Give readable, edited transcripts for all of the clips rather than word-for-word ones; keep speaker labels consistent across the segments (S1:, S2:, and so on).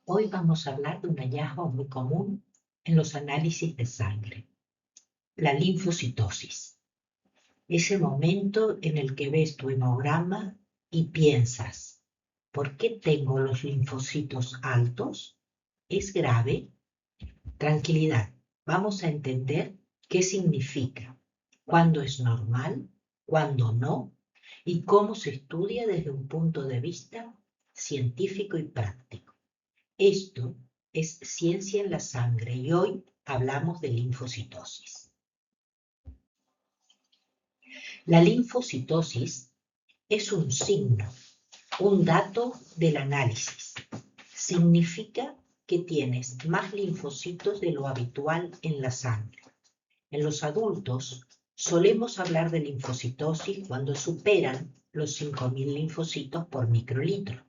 S1: Hoy vamos a hablar de un hallazgo muy común en los análisis de sangre, la linfocitosis. Ese momento en el que ves tu hemograma y piensas, ¿por qué tengo los linfocitos altos? ¿Es grave? Tranquilidad, vamos a entender qué significa, cuándo es normal, cuándo no, y cómo se estudia desde un punto de vista científico y práctico. Esto es Ciencia en la Sangre y hoy hablamos de linfocitosis. La linfocitosis es un signo, un dato del análisis. Significa que tienes más linfocitos de lo habitual en la sangre. En los adultos solemos hablar de linfocitosis cuando superan los 5.000 linfocitos por microlitro.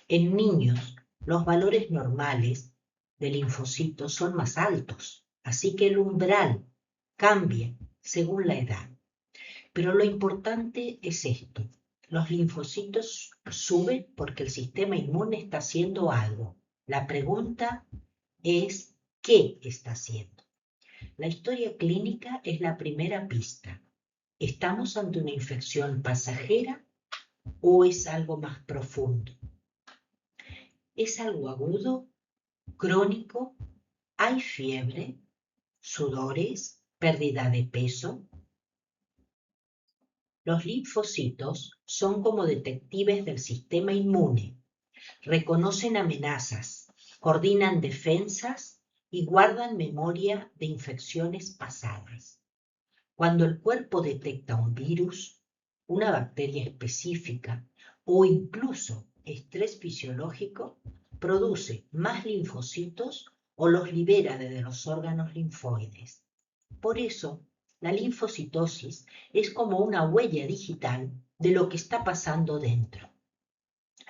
S1: En niños, los valores normales de linfocitos son más altos, así que el umbral cambia según la edad. Pero lo importante es esto: los linfocitos suben porque el sistema inmune está haciendo algo. La pregunta es, ¿qué está haciendo? La historia clínica es la primera pista. ¿Estamos ante una infección pasajera o es algo más profundo? ¿Es algo agudo, crónico? ¿Hay fiebre, sudores, pérdida de peso? Los linfocitos son como detectives del sistema inmune. Reconocen amenazas, coordinan defensas y guardan memoria de infecciones pasadas. Cuando el cuerpo detecta un virus, una bacteria específica o incluso estrés fisiológico, produce más linfocitos o los libera desde los órganos linfoides. Por eso, la linfocitosis es como una huella digital de lo que está pasando dentro.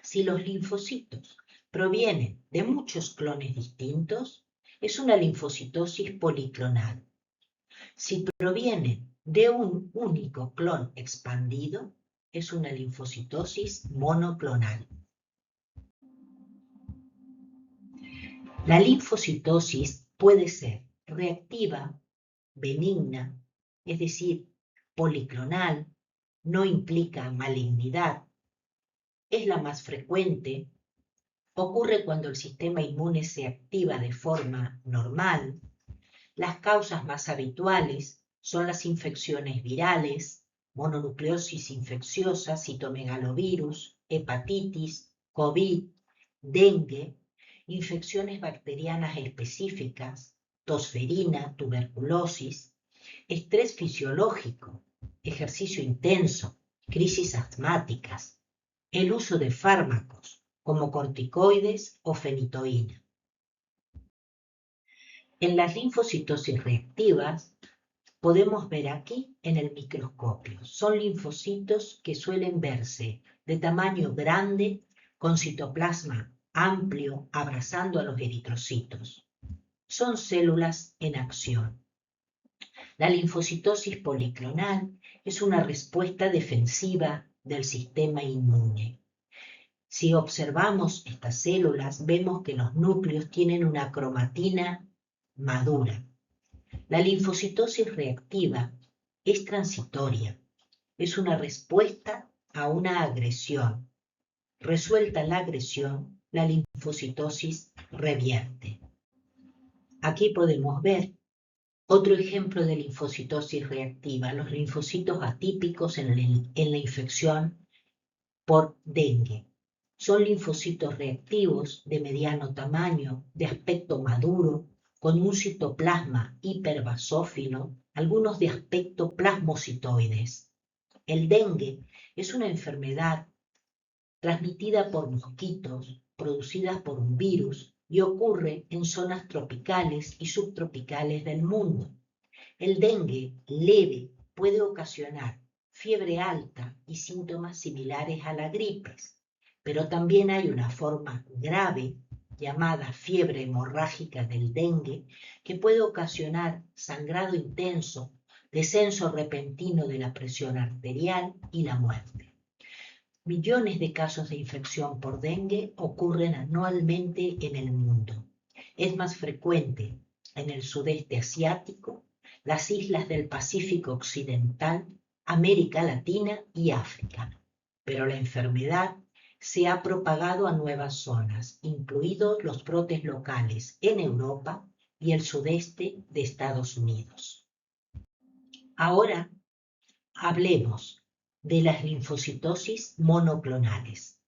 S1: Si los linfocitos provienen de muchos clones distintos, es una linfocitosis policlonal. Si provienen de un único clon expandido, es una linfocitosis monoclonal. La linfocitosis puede ser reactiva, benigna, es decir, policlonal, no implica malignidad, es la más frecuente, ocurre cuando el sistema inmune se activa de forma normal. Las causas más habituales son las infecciones virales, mononucleosis infecciosa, citomegalovirus, hepatitis, COVID, dengue, infecciones bacterianas específicas, tosferina, tuberculosis, estrés fisiológico, ejercicio intenso, crisis asmáticas, el uso de fármacos como corticoides o fenitoína. En las linfocitosis reactivas podemos ver aquí en el microscopio. Son linfocitos que suelen verse de tamaño grande, con citoplasma amplio, abrazando a los eritrocitos. Son células en acción. La linfocitosis policlonal es una respuesta defensiva del sistema inmune. Si observamos estas células, vemos que los núcleos tienen una cromatina madura. La linfocitosis reactiva es transitoria, es una respuesta a una agresión. Resuelta la agresión, la linfocitosis revierte. Aquí podemos ver otro ejemplo de linfocitosis reactiva, los linfocitos atípicos en la infección por dengue. Son linfocitos reactivos de mediano tamaño, de aspecto maduro, con un citoplasma hiperbasófilo, algunos de aspecto plasmocitoides. El dengue es una enfermedad transmitida por mosquitos, producida por un virus, y ocurre en zonas tropicales y subtropicales del mundo. El dengue leve puede ocasionar fiebre alta y síntomas similares a la gripe, pero también hay una forma grave llamada fiebre hemorrágica del dengue que puede ocasionar sangrado intenso, descenso repentino de la presión arterial y la muerte. Millones de casos de infección por dengue ocurren anualmente en el mundo. Es más frecuente en el sudeste asiático, las islas del Pacífico Occidental, América Latina y África. Pero la enfermedad se ha propagado a nuevas zonas, incluidos los brotes locales en Europa y el sudeste de Estados Unidos. Ahora hablemos de las linfocitosis monoclonales,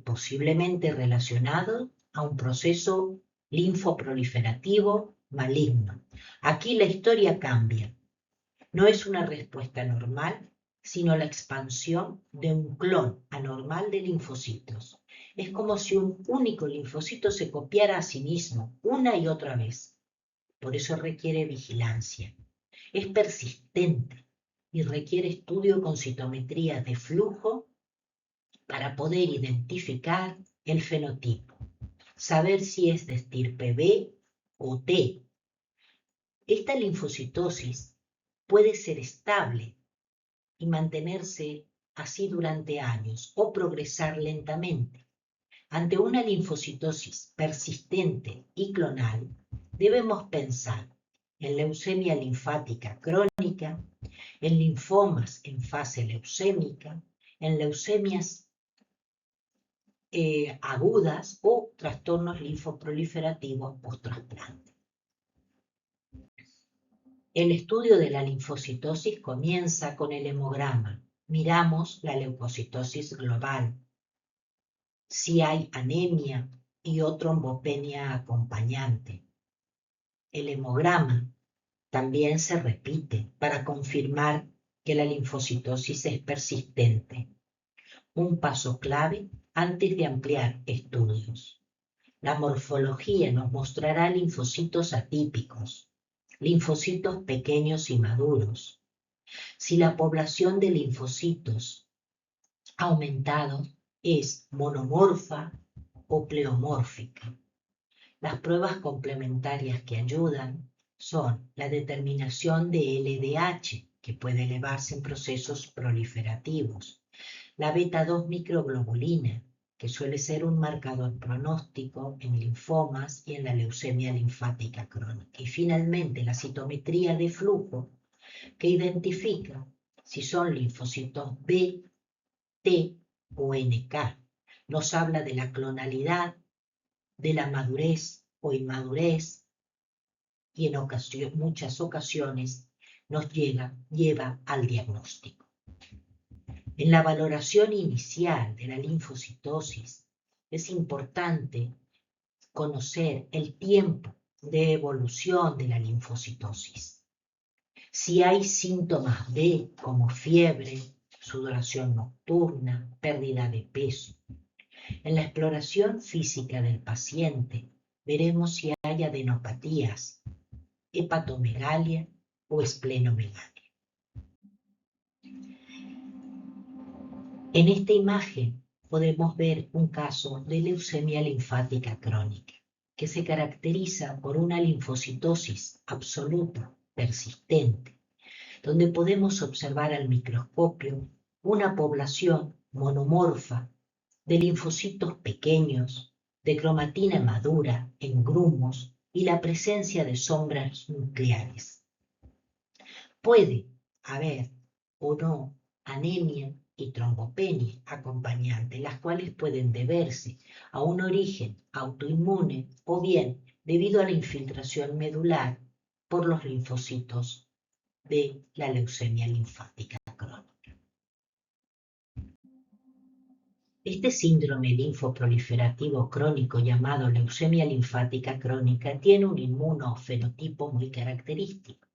S1: posiblemente relacionado a un proceso linfoproliferativo maligno. Aquí la historia cambia. No es una respuesta normal, sino la expansión de un clon anormal de linfocitos. Es como si un único linfocito se copiara a sí mismo una y otra vez. Por eso requiere vigilancia. Es persistente y requiere estudio con citometría de flujo para poder identificar el fenotipo, saber si es de estirpe B o T. Esta linfocitosis puede ser estable y mantenerse así durante años o progresar lentamente. Ante una linfocitosis persistente y clonal, debemos pensar en leucemia linfática crónica, en linfomas en fase leucémica, en leucemias agudas o trastornos linfoproliferativos post-trasplante. El estudio de la linfocitosis comienza con el hemograma. Miramos la leucocitosis global, si hay anemia y o trombopenia acompañante. El hemograma también se repite para confirmar que la linfocitosis es persistente. Un paso clave antes de ampliar estudios. La morfología nos mostrará linfocitos atípicos, linfocitos pequeños y maduros. Si la población de linfocitos aumentados es monomorfa o pleomórfica. Las pruebas complementarias que ayudan son la determinación de LDH, que puede elevarse en procesos proliferativos, la beta-2 microglobulina, que suele ser un marcador pronóstico en linfomas y en la leucemia linfática crónica. Y finalmente la citometría de flujo, que identifica si son linfocitos B, T o NK. Nos habla de la clonalidad, de la madurez o inmadurez, y en muchas ocasiones nos lleva al diagnóstico. En la valoración inicial de la linfocitosis es importante conocer el tiempo de evolución de la linfocitosis. Si hay síntomas B como fiebre, sudoración nocturna, pérdida de peso. En la exploración física del paciente veremos si hay adenopatías, hepatomegalia o esplenomegalia. En esta imagen podemos ver un caso de leucemia linfática crónica, que se caracteriza por una linfocitosis absoluta, persistente, donde podemos observar al microscopio una población monomorfa de linfocitos pequeños, de cromatina madura en grumos y la presencia de sombras nucleares. Puede haber o no anemia y trombopenia acompañante, las cuales pueden deberse a un origen autoinmune o bien debido a la infiltración medular por los linfocitos de la leucemia linfática crónica. Este síndrome linfoproliferativo crónico llamado leucemia linfática crónica tiene un inmunofenotipo muy característico.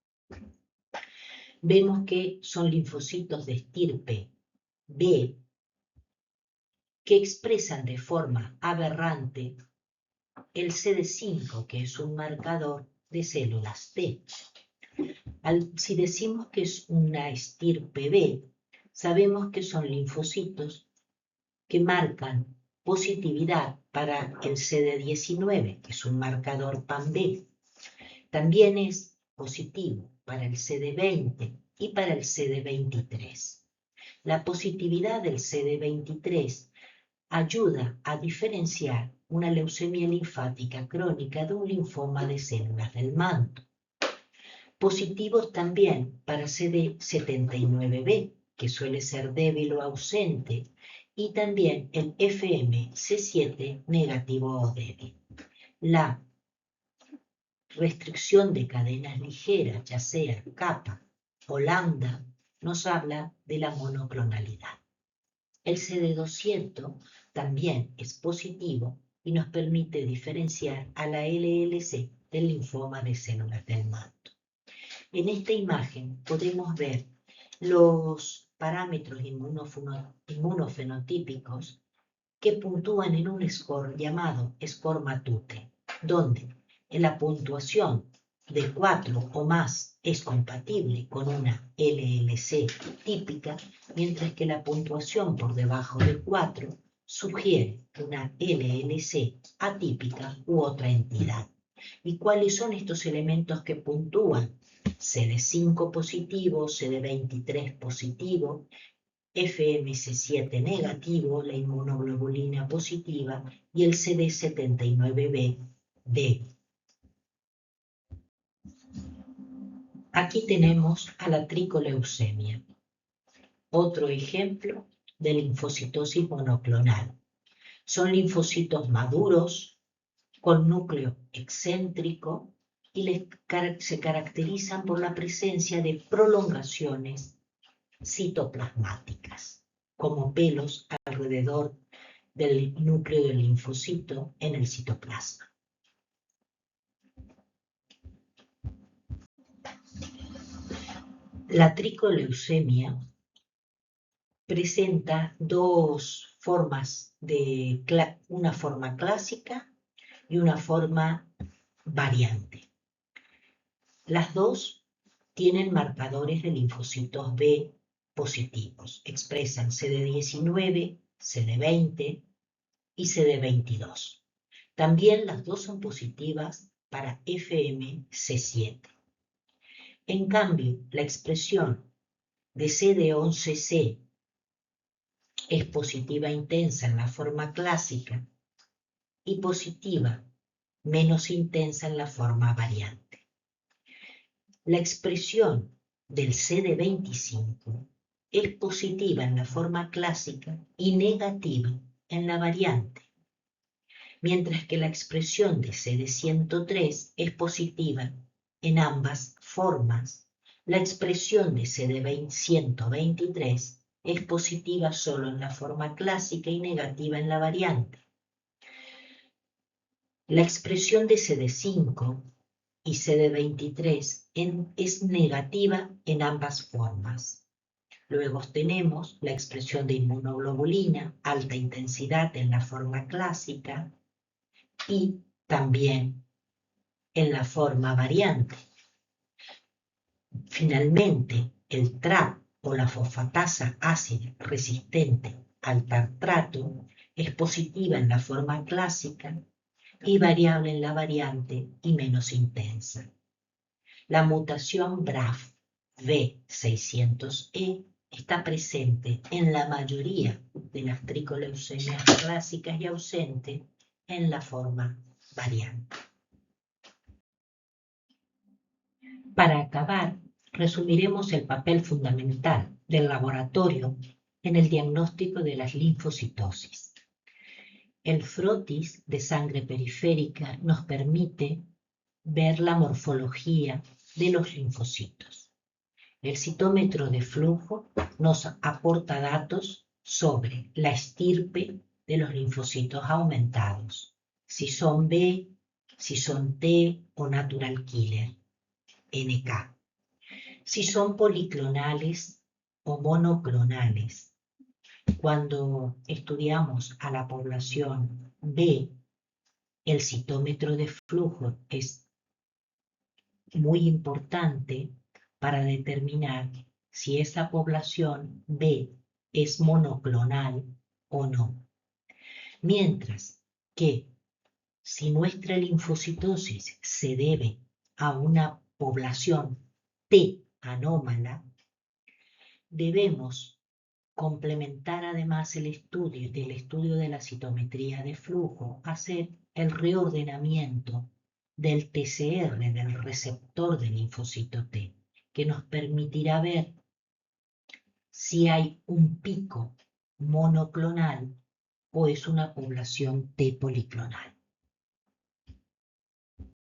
S1: Vemos que son linfocitos de estirpe B que expresan de forma aberrante el CD5, que es un marcador de células T. Si decimos que es una estirpe B, sabemos que son linfocitos que marcan positividad para el CD19, que es un marcador PAM-B. También es positivo para el CD20 y para el CD23. La positividad del CD23 ayuda a diferenciar una leucemia linfática crónica de un linfoma de células del manto. Positivos también para CD79B, que suele ser débil o ausente, y también el FMC7 negativo o débil. La restricción de cadenas ligeras, ya sea kappa o lambda, nos habla de la monoclonalidad. El CD200 también es positivo y nos permite diferenciar a la LLC del linfoma de células del manto. En esta imagen podemos ver los parámetros inmunofenotípicos que puntúan en un score llamado score Matute, donde la puntuación de 4 o más es compatible con una LLC típica, mientras que la puntuación por debajo de 4 sugiere una LLC atípica u otra entidad. ¿Y cuáles son estos elementos que puntúan? CD5 positivo, CD23 positivo, FMC7 negativo, la inmunoglobulina positiva y el CD79B débil. Aquí tenemos a la tricoleucemia, otro ejemplo de linfocitosis monoclonal. Son linfocitos maduros con núcleo excéntrico y se caracterizan por la presencia de prolongaciones citoplasmáticas, como pelos alrededor del núcleo del linfocito en el citoplasma. La tricoleucemia presenta dos formas, una forma clásica y una forma variante. Las dos tienen marcadores de linfocitos B positivos, expresan CD19, CD20 y CD22. También las dos son positivas para FMC7. En cambio, la expresión de CD11C es positiva intensa en la forma clásica y positiva menos intensa en la forma variante. La expresión del CD25 es positiva en la forma clásica y negativa en la variante, mientras que la expresión de CD103 es positiva en ambas formas. La expresión de CD123 es positiva solo en la forma clásica y negativa en la variante. La expresión de CD5 y CD23 es negativa en ambas formas. Luego tenemos la expresión de inmunoglobulina, alta intensidad en la forma clásica y también en la forma variante. Finalmente, el TRAP o la fosfatasa ácida resistente al tartrato es positiva en la forma clásica y variable en la variante y menos intensa. La mutación BRAF V600E está presente en la mayoría de las tricoleucemias clásicas y ausente en la forma variante. Para acabar, resumiremos el papel fundamental del laboratorio en el diagnóstico de las linfocitosis. El frotis de sangre periférica nos permite ver la morfología de los linfocitos. El citómetro de flujo nos aporta datos sobre la estirpe de los linfocitos aumentados, si son B, si son T o natural killer, NK, si son policlonales o monoclonales. Cuando estudiamos a la población B, el citómetro de flujo es muy importante para determinar si esa población B es monoclonal o no. Mientras que si nuestra linfocitosis se debe a una población T anómala, debemos complementar además el estudio de la citometría de flujo, hacer el reordenamiento del TCR, del receptor del linfocito T, que nos permitirá ver si hay un pico monoclonal o es una población T policlonal.